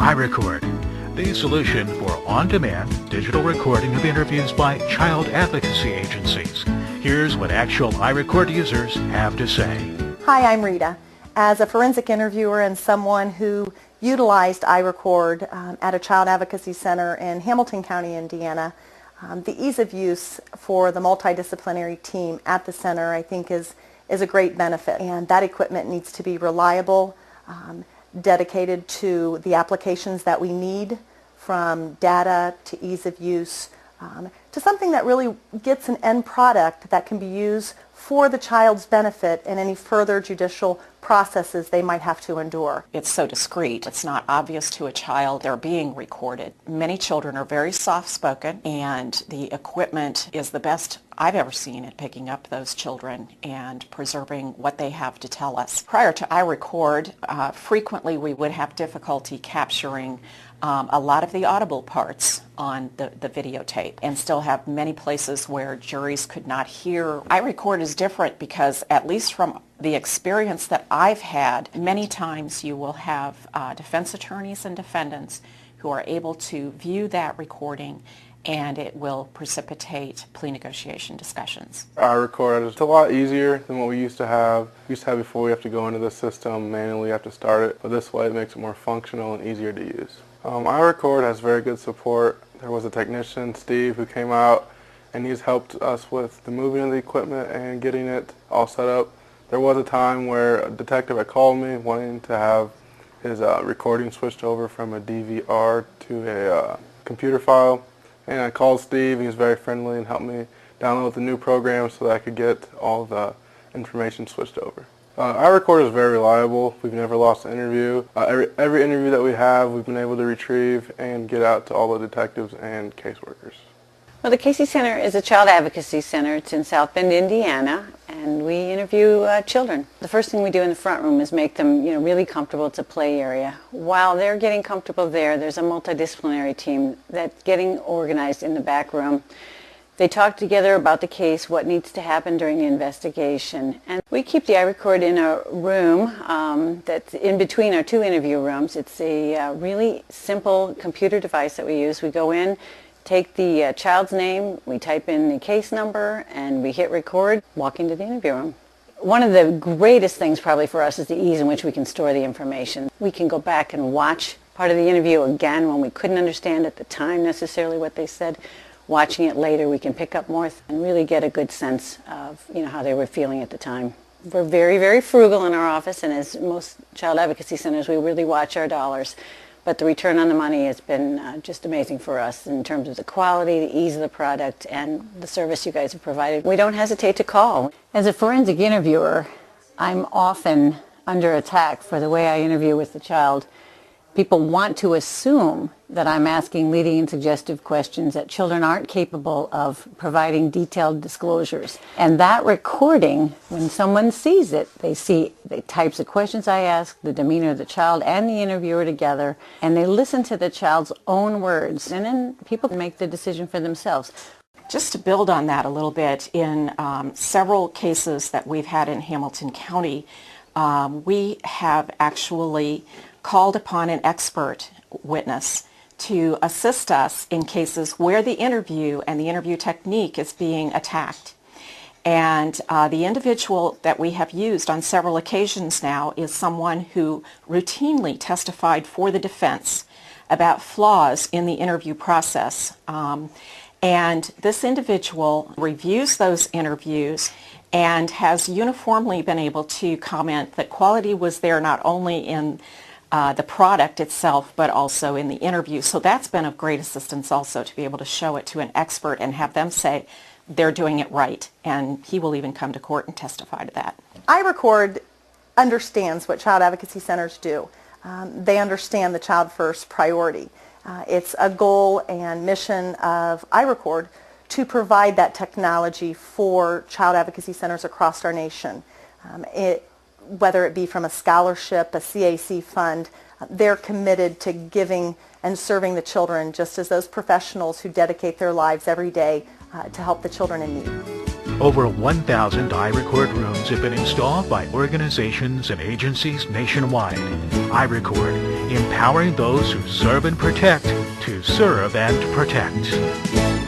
iRecord, the solution for on-demand digital recording of interviews by child advocacy agencies. Here's what actual iRecord users have to say. Hi, I'm Rita. As a forensic interviewer and someone who utilized iRecord at a child advocacy center in Hamilton County, Indiana, the ease of use for the multidisciplinary team at the center I think is a great benefit. And that equipment needs to be reliable, dedicated to the applications that we need, from data to ease of use, to something that really gets an end product that can be used for the child's benefit in any further judicial processes they might have to endure. It's so discreet. It's not obvious to a child they're being recorded. Many children are very soft-spoken, and the equipment is the best I've ever seen at picking up those children and preserving what they have to tell us. Prior to iRecord, frequently we would have difficulty capturing a lot of the audible parts on the videotape, and still have many places where juries could not hear. iRecord is different because, at least from the experience that I've had, many times you will have defense attorneys and defendants who are able to view that recording, and it will precipitate plea negotiation discussions. iRecord is a lot easier than what we used to have. Before we have to go into the system manually, have to start it, but this way it makes it more functional and easier to use. iRecord has very good support. There was a technician, Steve, who came out, and he's helped us with the moving of the equipment and getting it all set up. There was a time where a detective had called me wanting to have his recording switched over from a DVR to a computer file, and I called Steve. He was very friendly and helped me download the new program so that I could get all the information switched over. iRecord is very reliable. We've never lost an interview. Every interview that we have, we've been able to retrieve and get out to all the detectives and caseworkers. Well, the Casey Center is a child advocacy center. It's in South Bend, Indiana, and we interview children. The first thing we do in the front room is make them, really comfortable. It's a play area. While they're getting comfortable there's a multidisciplinary team that's getting organized in the back room. They talk together about the case, what needs to happen during the investigation. And we keep the iRecord in a room that's in between our two interview rooms. It's a really simple computer device that we use. We go in, take the child's name, we type in the case number, and we hit record, walk into the interview room. One of the greatest things probably for us is the ease in which we can store the information. We can go back and watch part of the interview again when we couldn't understand at the time necessarily what they said. Watching it later, we can pick up more and really get a good sense of how they were feeling at the time. We're very, very frugal in our office, and as most child advocacy centers, we really watch our dollars. But the return on the money has been just amazing for us in terms of the quality, the ease of the product, and the service you guys have provided. We don't hesitate to call. As a forensic interviewer, I'm often under attack for the way I interview with the child. People want to assume that I'm asking leading and suggestive questions, that children aren't capable of providing detailed disclosures. And that recording, when someone sees it, they see the types of questions I ask, the demeanor of the child and the interviewer together, and they listen to the child's own words, and then people can make the decision for themselves. Just to build on that a little bit, in several cases that we've had in Hamilton County, we have actually called upon an expert witness to assist us in cases where the interview and the interview technique is being attacked. And the individual that we have used on several occasions now is someone who routinely testified for the defense about flaws in the interview process. And this individual reviews those interviews and has uniformly been able to comment that quality was there not only in the product itself, but also in the interview. So that's been of great assistance also, to be able to show it to an expert and have them say they're doing it right, and he will even come to court and testify to that. iRecord understands what child advocacy centers do. They understand the child first priority. It's a goal and mission of iRecord to provide that technology for child advocacy centers across our nation. Whether it be from a scholarship, a CAC fund, they're committed to giving and serving the children just as those professionals who dedicate their lives every day to help the children in need. Over 1,000 iRecord rooms have been installed by organizations and agencies nationwide. iRecord, empowering those who serve and protect to serve and protect.